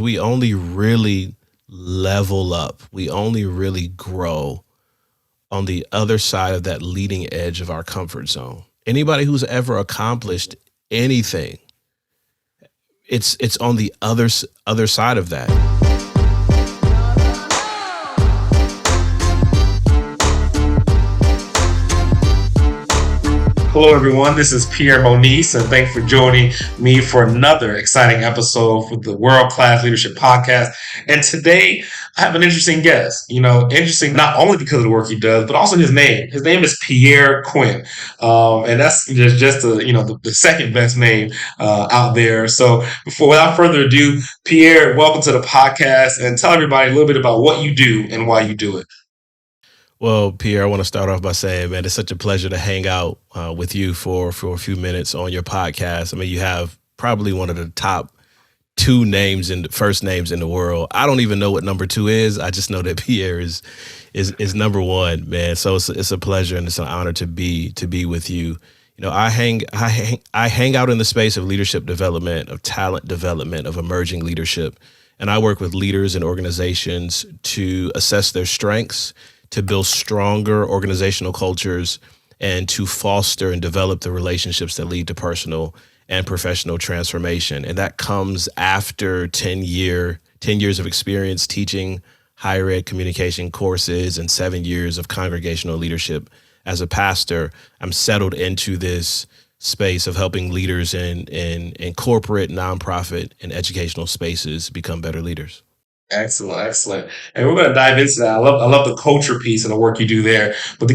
we only really level up. We only really grow on the other side of that leading edge of our comfort zone. Anybody who's ever accomplished anything, it's on the other side of that. Hello, everyone. This is Pierre Monice, and thanks for joining me for another exciting episode for the World Class Leadership Podcast. And today, I have an interesting guest. Interesting not only because of the work he does, but also his name. His name is Pierre Quinn, and that's just the second best name out there. So, without further ado, Pierre, welcome to the podcast, and tell everybody a little bit about what you do and why you do it. Well, Pierre, I want to start off by saying, man, it's such a pleasure to hang out with you for a few minutes on your podcast. I mean, you have probably one of the top first names in the world. I don't even know what number 2 is. I just know that Pierre is number 1, man. So it's a pleasure and it's an honor to be with you. I hang out in the space of leadership development, of talent development, of emerging leadership, and I work with leaders and organizations to assess their strengths, to build stronger organizational cultures, and to foster and develop the relationships that lead to personal and professional transformation. And that comes after 10 years of experience teaching higher ed communication courses and 7 years of congregational leadership. As a pastor, I'm settled into this space of helping leaders in corporate, nonprofit, and educational spaces become better leaders. Excellent. And we're going to dive into that. I love the culture piece and the work you do there. But to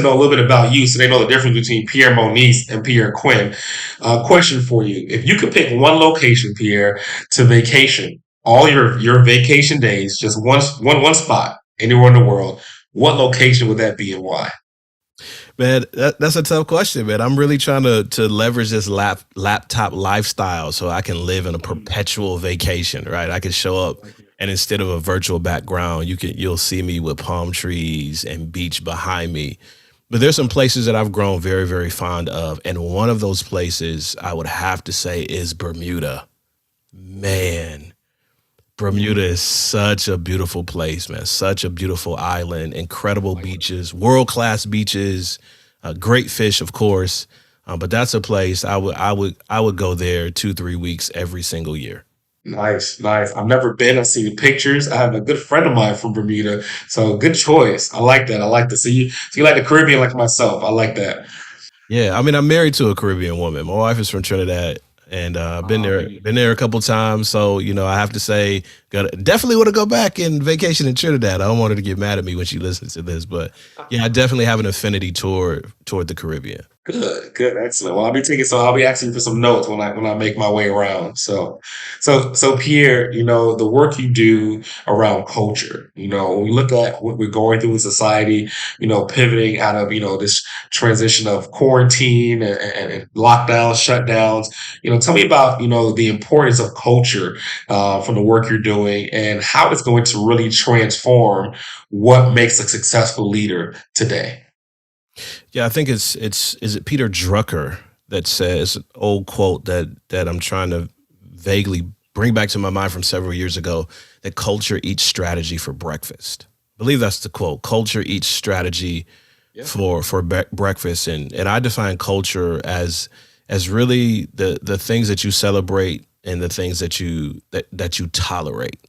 know a little bit about you, so they know the difference between Pierre Monice and Pierre Quinn. Question for you: if you could pick one location, Pierre, to vacation all your vacation days, just one spot anywhere in the world, what location would that be and why? Man, that's a tough question, man. I'm really trying to leverage this laptop lifestyle so I can live in a perpetual vacation, right? I can show up and instead of a virtual background, you'll see me with palm trees and beach behind me. But there's some places that I've grown very, very fond of. And one of those places I would have to say is Bermuda. Man, Bermuda is such a beautiful place, man. Such a beautiful island, incredible beaches, world-class beaches, great fish, of course. But that's a place I would go there 2-3 weeks every single year. Nice. I've never been. I've seen pictures. I have a good friend of mine from Bermuda, so good choice. I like that. So you like the Caribbean like myself. I like that. Yeah, I mean, I'm married to a Caribbean woman. My wife is from Trinidad, and I've been there a couple times. So I have to say, definitely want to go back and vacation in Trinidad. I don't want her to get mad at me when she listens to this, but yeah, I definitely have an affinity toward the Caribbean. Good, excellent. Well, I'll be asking for some notes when I make my way around. So Pierre, the work you do around culture, when we look at what we're going through in society, pivoting out of, this transition of quarantine and lockdowns, shutdowns, tell me about, the importance of culture, from the work you're doing and how it's going to really transform what makes a successful leader today. Yeah, I think is it Peter Drucker that says an old quote that I'm trying to vaguely bring back to my mind from several years ago, that culture eats strategy for breakfast. I believe that's the quote. Culture eats strategy for breakfast, and I define culture as really the things that you celebrate and the things that you tolerate.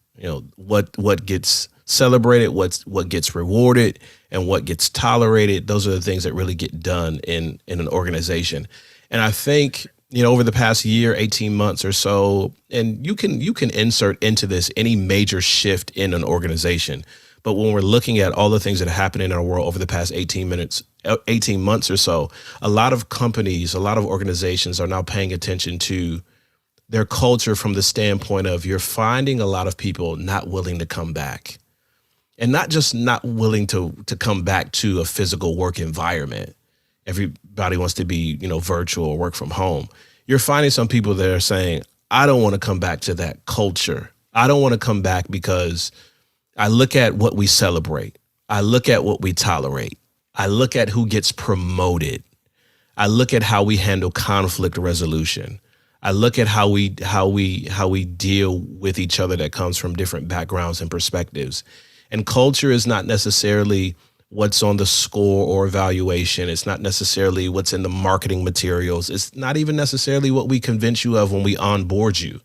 What gets celebrated, what gets rewarded, and what gets tolerated. Those are the things that really get done in an organization. And I think, over the past year, 18 months or so, and you can insert into this any major shift in an organization. But when we're looking at all the things that happen in our world over the past 18 months or so, a lot of companies, a lot of organizations are now paying attention to their culture from the standpoint of you're finding a lot of people not willing to come back. And not just not willing to come back to a physical work environment. Everybody wants to be, virtual or work from home. You're finding some people that are saying, I don't want to come back to that culture. I don't want to come back because I look at what we celebrate. I look at what we tolerate. I look at who gets promoted. I look at how we handle conflict resolution. I look at how we deal with each other that comes from different backgrounds and perspectives. And culture is not necessarily what's on the score or evaluation. It's not necessarily what's in the marketing materials. It's not even necessarily what we convince you of when we onboard you.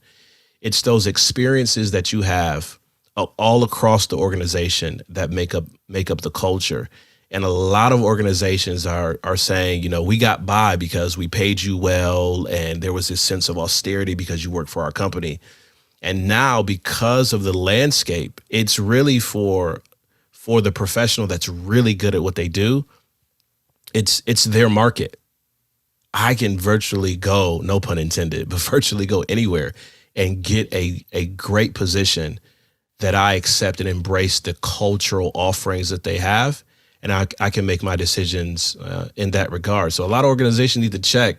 It's those experiences that you have all across the organization that make up the culture. And a lot of organizations are saying, we got by because we paid you well, and there was this sense of austerity because you work for our company. And now, because of the landscape, it's really for the professional that's really good at what they do. It's their market. I can virtually go, no pun intended, but virtually go anywhere and get a great position that I accept and embrace the cultural offerings that they have. And I can make my decisions in that regard. So a lot of organizations need to check.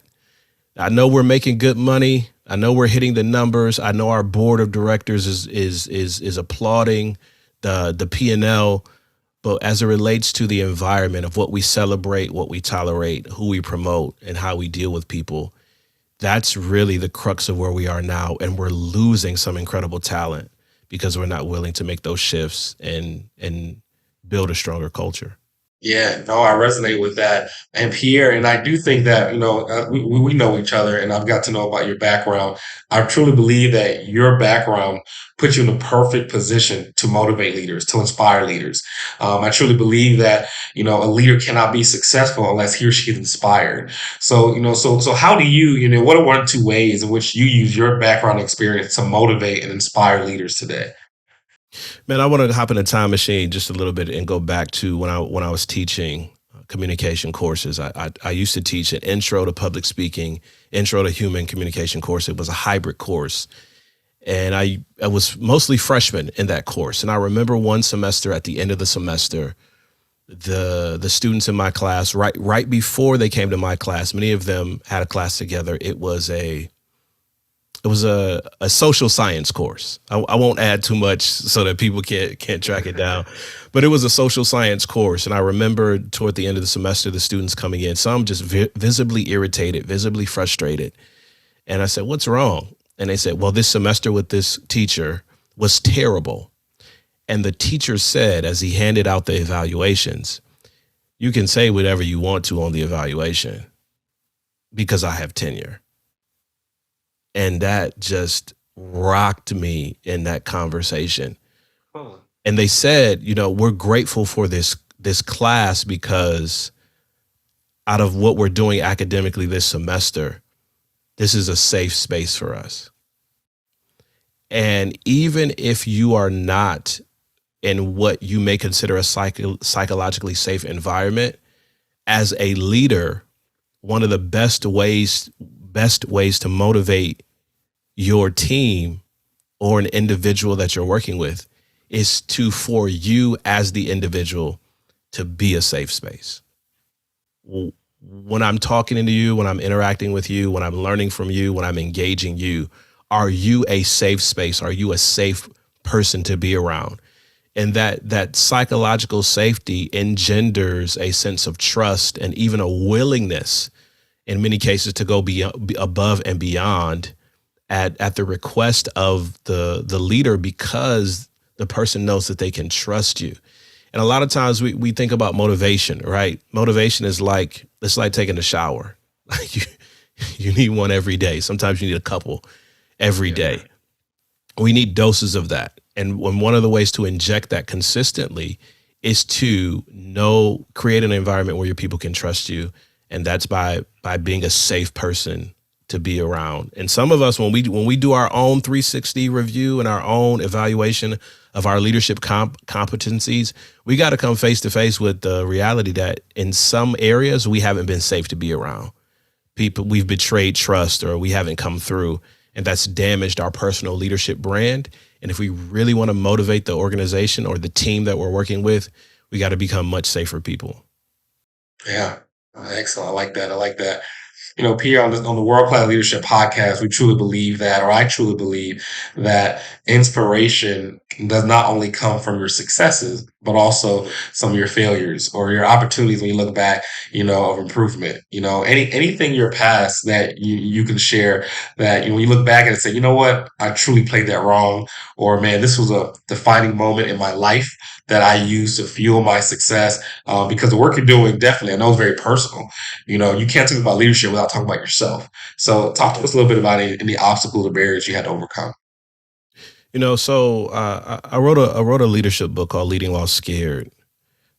I know we're making good money. I know we're hitting the numbers. I know our board of directors is applauding the P&L. But as it relates to the environment of what we celebrate, what we tolerate, who we promote, and how we deal with people, that's really the crux of where we are now. And we're losing some incredible talent because we're not willing to make those shifts and build a stronger culture. Yeah, no, I resonate with that. And Pierre, and I do think that, we know each other and I've got to know about your background. I truly believe that your background puts you in the perfect position to motivate leaders, to inspire leaders. I truly believe that, a leader cannot be successful unless he or she is inspired. So, so how do what are one or two ways in which you use your background experience to motivate and inspire leaders today? Man, I want to hop in a time machine just a little bit and go back to when I was teaching communication courses. I used to teach an intro to public speaking, intro to human communication course. It was a hybrid course, and I was mostly freshmen in that course. And I remember one semester at the end of the semester, the students in my class, right before they came to my class, many of them had a class together. It was a social science course. I won't add too much so that people can't track it down, but it was a social science course. And I remember toward the end of the semester, the students coming in, some just visibly irritated, visibly frustrated. And I said, "What's wrong?" And they said, "Well, this semester with this teacher was terrible." And the teacher said, as he handed out the evaluations, "You can say whatever you want to on the evaluation because I have tenure." And that just rocked me in that conversation. Oh, And they said, "We're grateful for this class because out of what we're doing academically this semester, this is a safe space for us." And even if you are not in what you may consider a psychologically safe environment, as a leader, one of the best ways to motivate your team or an individual that you're working with is for you as the individual to be a safe space. When I'm talking to you, when I'm interacting with you, when I'm learning from you, when I'm engaging you, are you a safe space? Are you a safe person to be around? And that psychological safety engenders a sense of trust and even a willingness in many cases to go above and beyond at the request of the leader, because the person knows that they can trust you. And a lot of times we think about motivation, right? Motivation is it's like taking a shower. Like you need one every day. Sometimes you need a couple every yeah. day. We need doses of that. And one of the ways to inject that consistently is to create an environment where your people can trust you. And that's by being a safe person to be around. And some of us, when we do our own 360 review and our own evaluation of our leadership competencies, we got to come face to face with the reality that in some areas we haven't been safe to be around. People, we've betrayed trust, or we haven't come through, and that's damaged our personal leadership brand. And if we really want to motivate the organization or the team that we're working with, we got to become much safer people. Yeah. Excellent. I like that. I like that. Pierre, on the World Class Leadership podcast, we truly believe that, or I truly believe that inspiration does not only come from your successes, but also some of your failures or your opportunities when you look back, of improvement. Anything in your past that you can share that, when you look back and say, you know what, I truly played that wrong, or man, this was a defining moment in my life that I used to fuel my success. Because the work you're doing, definitely, I know it's very personal. You can't talk about leadership without talking about yourself. So talk to us a little bit about any obstacles or barriers you had to overcome. I wrote a leadership book called Leading While Scared: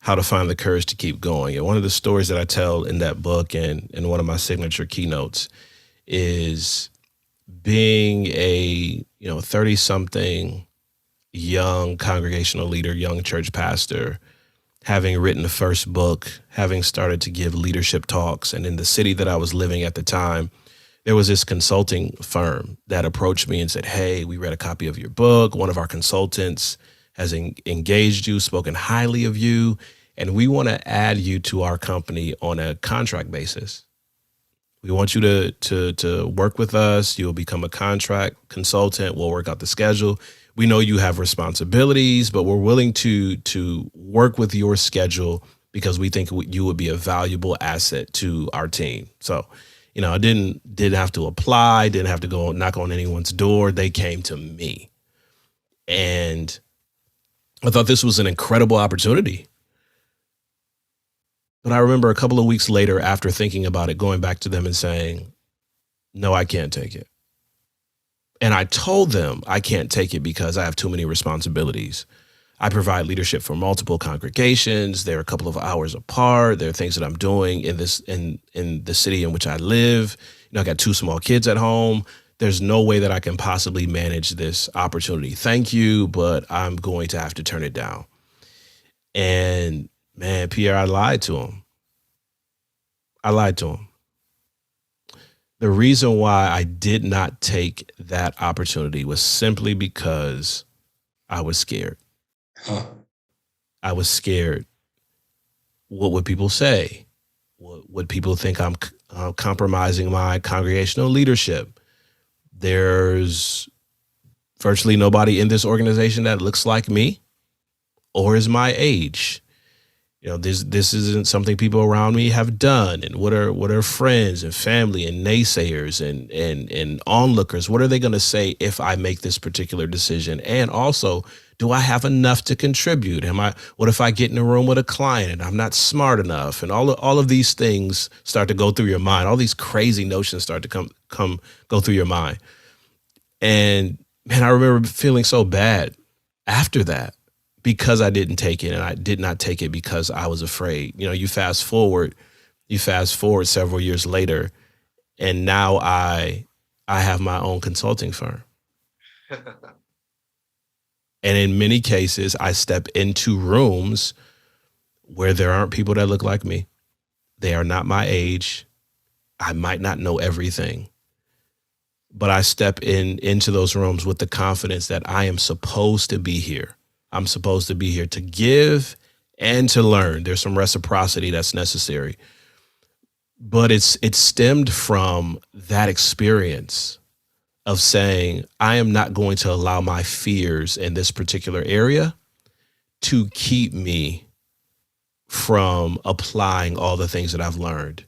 How to Find the Courage to Keep Going. And one of the stories that I tell in that book and in one of my signature keynotes is being a 30 something young congregational leader, young church pastor, having written the first book, having started to give leadership talks. And in the city that I was living at the time, there was this consulting firm that approached me and said, "Hey, we read a copy of your book. One of our consultants has engaged you, spoken highly of you, and we want to add you to our company on a contract basis. We want you to work with us. You'll become a contract consultant. We'll work out the schedule. We know you have responsibilities, but we're willing to work with your schedule because we think you would be a valuable asset to our team." So, I didn't have to apply, didn't have to go knock on anyone's door. They came to me, and I thought this was an incredible opportunity. But I remember a couple of weeks later, after thinking about it, going back to them and saying, "No, I can't take it." And I told them I can't take it because I have too many responsibilities. I provide leadership for multiple congregations. They're a couple of hours apart. There are things that I'm doing in the city in which I live. I got two small kids at home. There's no way that I can possibly manage this opportunity. Thank you, but I'm going to have to turn it down. And man, Pierre, I lied to him. I lied to him. The reason why I did not take that opportunity was simply because I was scared. Huh. I was scared. What would people say? What would people think I'm compromising my congregational leadership? There's virtually nobody in this organization that looks like me or is my age. This isn't something people around me have done. And what are friends and family and naysayers and onlookers? What are they going to say if I make this particular decision? And also, do I have enough to contribute? What if I get in a room with a client and I'm not smart enough? And all of these things start to go through your mind. All these crazy notions start to go through your mind. And man, I remember feeling so bad after that, because I didn't take it, and I did not take it because I was afraid. You fast forward several years later, and now I have my own consulting firm. And in many cases, I step into rooms where there aren't people that look like me. They are not my age. I might not know everything, but I step into those rooms with the confidence that I am supposed to be here. I'm supposed to be here to give and to learn. There's some reciprocity that's necessary. But it's stemmed from that experience of saying, I am not going to allow my fears in this particular area to keep me from applying all the things that I've learned.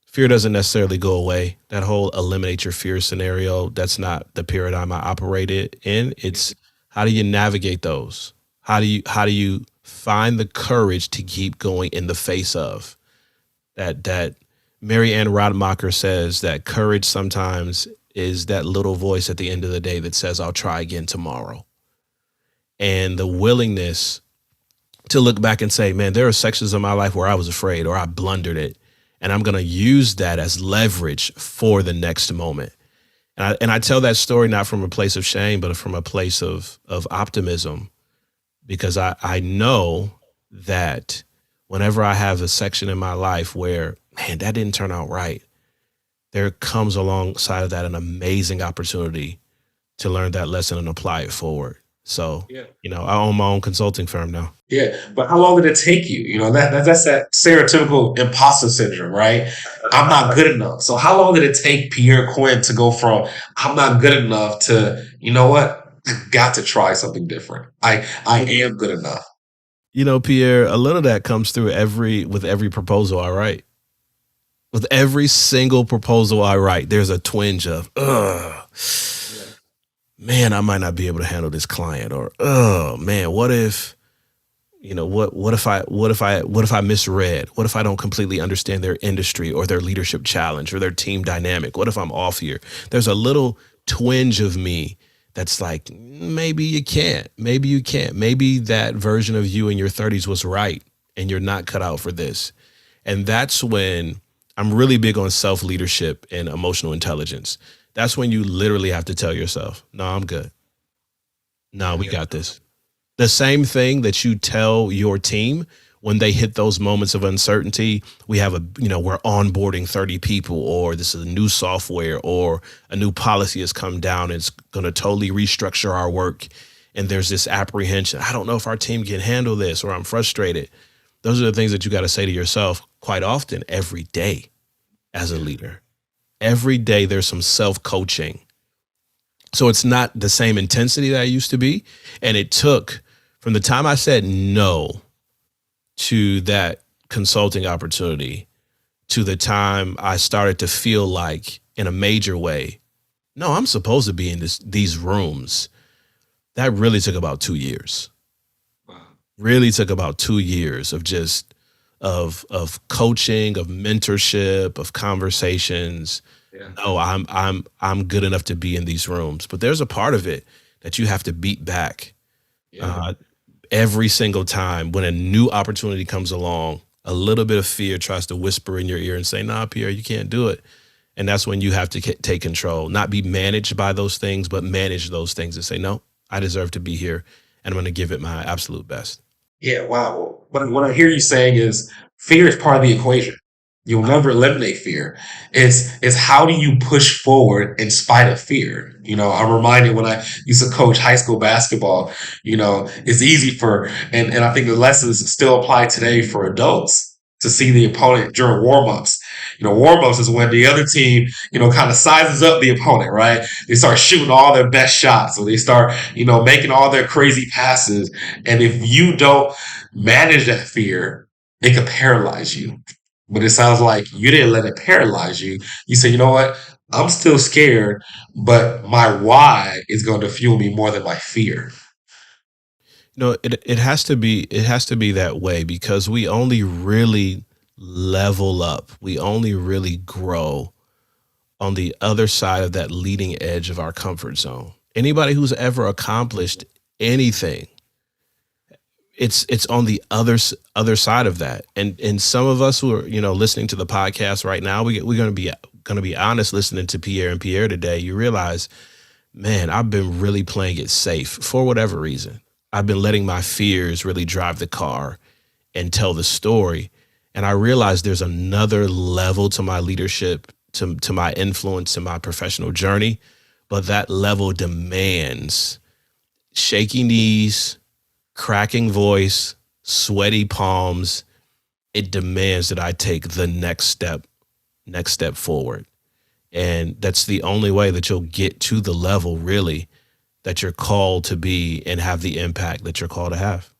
Fear doesn't necessarily go away. That whole eliminate your fear scenario, that's not the paradigm I operated in. It's how do you navigate those? How do you find the courage to keep going in the face of that? Mary Ann Radmacher says that courage sometimes is that little voice at the end of the day that says, I'll try again tomorrow. And the willingness to look back and say, man, there are sections of my life where I was afraid or I blundered it. And I'm going to use that as leverage for the next moment. And I tell that story not from a place of shame, but from a place of optimism, because I know that whenever I have a section in my life where, man, that didn't turn out right, there comes alongside of that an amazing opportunity to learn that lesson and apply it forward. So, Yeah. I own my own consulting firm now. Yeah, but how long did it take you? That's that stereotypical imposter syndrome, right? I'm not good enough. So how long did it take Pierre Quinn to go from I'm not good enough to, you know what? I got to try something different. I am good enough. Pierre, a little of that comes through with every proposal I write. With every single proposal I write, there's a twinge of, ugh, Yeah. man, I might not be able to handle this client, or oh man, what if, what if I misread? What if I don't completely understand their industry or their leadership challenge or their team dynamic? What if I'm off here? There's a little twinge of me that's like, maybe you can't. Maybe you can't. Maybe that version of you in your 30s was right and you're not cut out for this. And that's when I'm really big on self leadership and emotional intelligence. That's when you literally have to tell yourself, no, I'm good. No, we Yeah. got this. The same thing that you tell your team when they hit those moments of uncertainty. We're onboarding 30 people, or this is a new software, or a new policy has come down and it's going to totally restructure our work. And there's this apprehension. I don't know if our team can handle this, or I'm frustrated. Those are the things that you got to say to yourself quite often every day as a leader. Every day there's some self coaching. So it's not the same intensity that I used to be. And it took from the time I said no to that consulting opportunity to the time I started to feel like, in a major way, no, I'm supposed to be in these rooms. That really took about 2 years. Wow. Really took about 2 years of just of coaching, of mentorship, of conversations. Yeah. No, I'm good enough to be in these rooms. But there's a part of it that you have to beat back. Yeah. Every single time when a new opportunity comes along, a little bit of fear tries to whisper in your ear and say, nah, Pierre, you can't do it. And that's when you have to take control, not be managed by those things, but manage those things and say, no, I deserve to be here and I'm going to give it my absolute best. Yeah, wow. What I hear you saying is fear is part of the equation. You'll never eliminate fear. It's how do you push forward in spite of fear? I'm reminded when I used to coach high school basketball, it's easy and I think the lessons still apply today for adults to see the opponent during warm-ups. Warm-ups is when the other team, kind of sizes up the opponent, right? They start shooting all their best shots, or they start, making all their crazy passes. And if you don't manage that fear, it could paralyze you. But it sounds like you didn't let it paralyze you. You said, you know what? I'm still scared, but my why is going to fuel me more than my fear. It has to be that way, because we only really level up. We only really grow on the other side of that leading edge of our comfort zone. Anybody who's ever accomplished anything, it's on the other side of that. And some of us who are listening to the podcast right now, we're going to be honest. Listening to Pierre and Pierre today, you realize, man, I've been really playing it safe for whatever reason. I've been letting my fears really drive the car and tell the story. And I realized there's another level to my leadership, to my influence, to my professional journey. But that level demands shaky knees, cracking voice, sweaty palms. It demands that I take the next step forward. And that's the only way that you'll get to the level, really, that you're called to be and have the impact that you're called to have.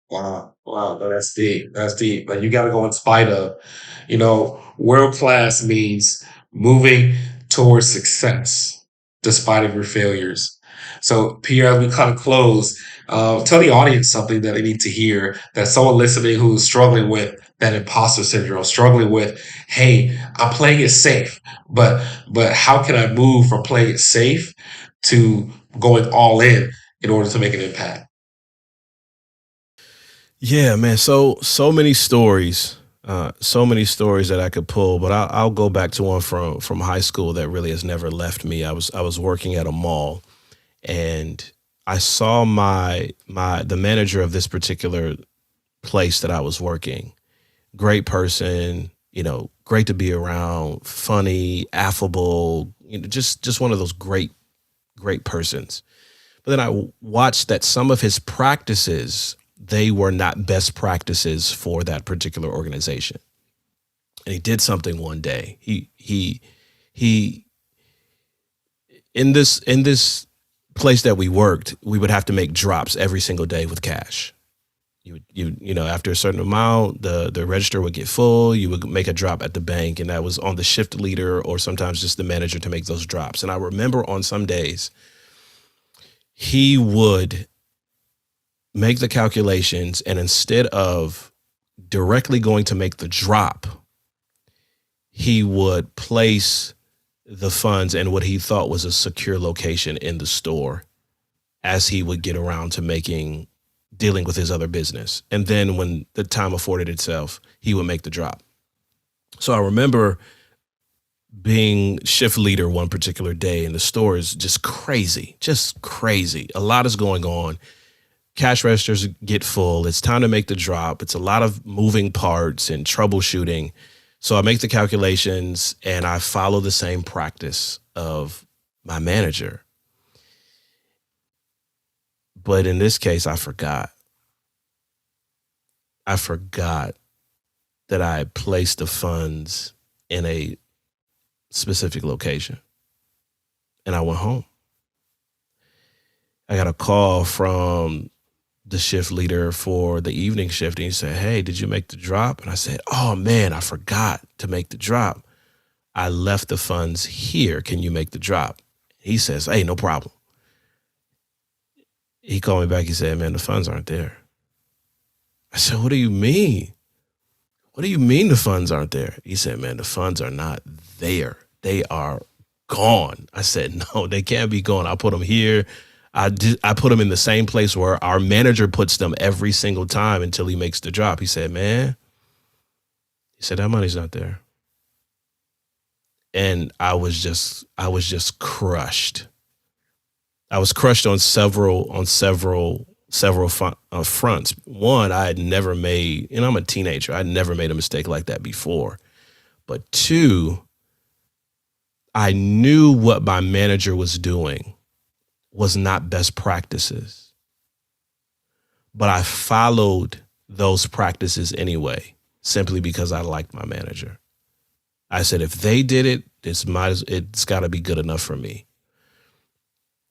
Wow. Wow. No, that's deep. That's deep. But you got to go in spite of, world class means moving towards success despite of your failures. So, Pierre, as we kind of close, tell the audience something that they need to hear, that someone listening who's struggling with that imposter syndrome, struggling with, hey, I'm playing it safe, but how can I move from playing it safe to going all in order to make an impact? Yeah, man. So many stories, that I could pull, but I'll go back to one from high school that really has never left me. I was working at a mall, and I saw the manager of this particular place that I was working. Great person, great to be around, funny, affable, just one of those great persons. But then I watched that some of his practices, they were not best practices for that particular organization. And he did something one day. He in this place that we worked, we would have to make drops every single day with cash. After a certain amount, the register would get full. You would make a drop at the bank, and that was on the shift leader or sometimes just the manager to make those drops. And I remember on some days he would make the calculations, and instead of directly going to make the drop, he would place the funds in what he thought was a secure location in the store as he would get around to dealing with his other business. And then when the time afforded itself, he would make the drop. So I remember being shift leader one particular day, and the store is just crazy. A lot is going on. Cash registers get full. It's time to make the drop. It's a lot of moving parts and troubleshooting. So I make the calculations and I follow the same practice of my manager. But in this case, I forgot. That I had placed the funds in a specific location. And I went home. I got a call from the shift leader for the evening shift, and he said, "Hey, did you make the drop?" And I said, "Oh man, I forgot to make the drop. I left the funds here. Can you make the drop?" He says, "Hey, no problem." He called me back. He said, "Man, the funds aren't there." I said, "What do you mean? What do you mean the funds aren't there?" He said, "Man, the funds are not there. They are gone." I said, "No, they can't be gone. I put them here. I put them in the same place where our manager puts them every single time until he makes the drop." He said, "Man," he said, "that money's not there." And I was just crushed. I was crushed on several fronts. One, I had never made, and I'm a teenager, I'd never made a mistake like that before. But two, I knew what my manager was doing was not best practices, but I followed those practices anyway, simply because I liked my manager. I said, if they did it, it's got to be good enough for me.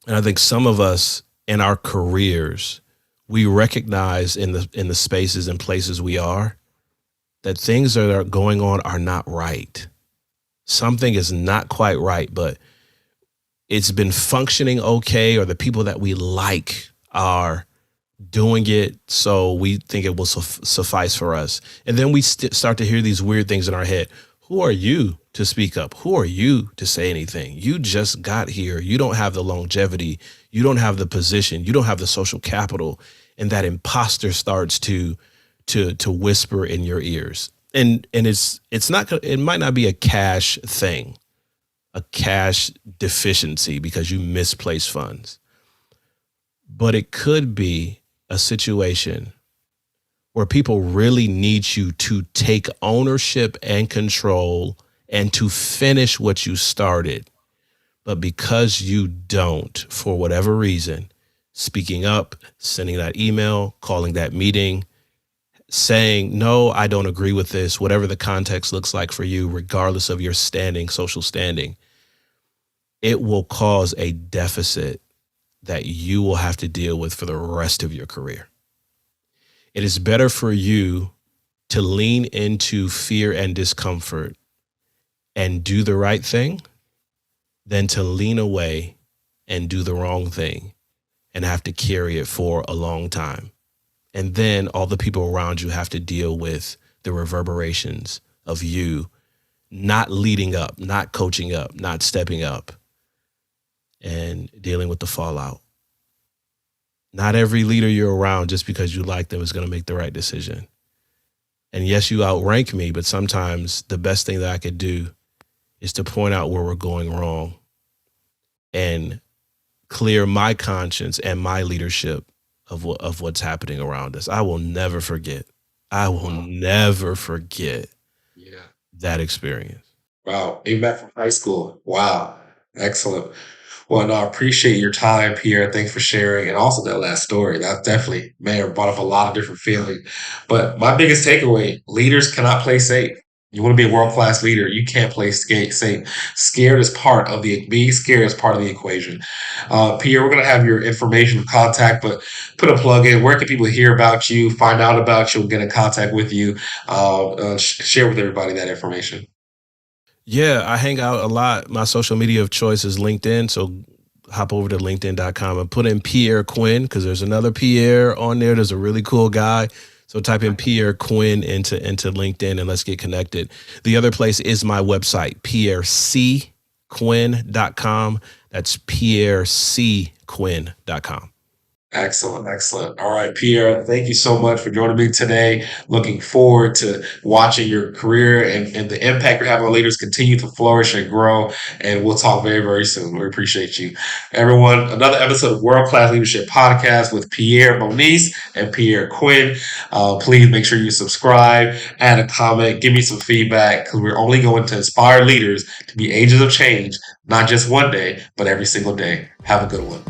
And I think some of us in our careers, we recognize in the spaces and places we are that things that are going on are not right. Something is not quite right, but it's been functioning okay, or the people that we like are doing it, so we think it will suffice for us. And then we start to hear these weird things in our head. Who are you to speak up? Who are you to say anything? You just got here. You don't have the longevity. You don't have the position. You don't have the social capital. And that imposter starts to whisper in your ears. And it might not be a cash thing, a cash deficiency because you misplaced funds, but it could be a situation where people really need you to take ownership and control and to finish what you started. But because you don't, for whatever reason, speaking up, sending that email, calling that meeting, saying, "No, I don't agree with this," whatever the context looks like for you, regardless of your standing, social standing, it will cause a deficit that you will have to deal with for the rest of your career. It is better for you to lean into fear and discomfort and do the right thing than to lean away and do the wrong thing and have to carry it for a long time. And then all the people around you have to deal with the reverberations of you not leading up, not coaching up, not stepping up, and dealing with the fallout. Not every leader you're around, just because you like them, is going to make the right decision. And yes, you outrank me, but sometimes the best thing that I could do is to point out where we're going wrong and clear my conscience and my leadership of what's happening around us. I will never forget. Yeah. That experience. Wow. Even back from high school. Wow. Excellent. Well, no, I appreciate your time, Pierre. Thanks for sharing. And also that last story. That definitely, man, brought up a lot of different feelings. But my biggest takeaway, leaders cannot play safe. You want to be a world class leader. You can't play safe. Scared is part of being scared is part of the equation. Pierre, we're going to have your information, contact, but put a plug in. Where can people hear about you, find out about you, get in contact with you? Share with everybody that information. Yeah, I hang out a lot. My social media of choice is LinkedIn. So hop over to linkedin.com and put in Pierre Quinn because there's another Pierre on there. There's a really cool guy. So type in Pierre Quinn into LinkedIn and let's get connected. The other place is my website, pierrecquinn.com. That's pierrecquinn.com. Excellent, excellent. All right, Pierre, thank you so much for joining me today. Looking forward to watching your career and the impact you're having on leaders continue to flourish and grow. And we'll talk very, very soon. We appreciate you. Everyone, another episode of World Class Leadership Podcast with Pierre Monice and Pierre Quinn. Please make sure you subscribe, add a comment, give me some feedback because we're only going to inspire leaders to be agents of change, not just one day, but every single day. Have a good one.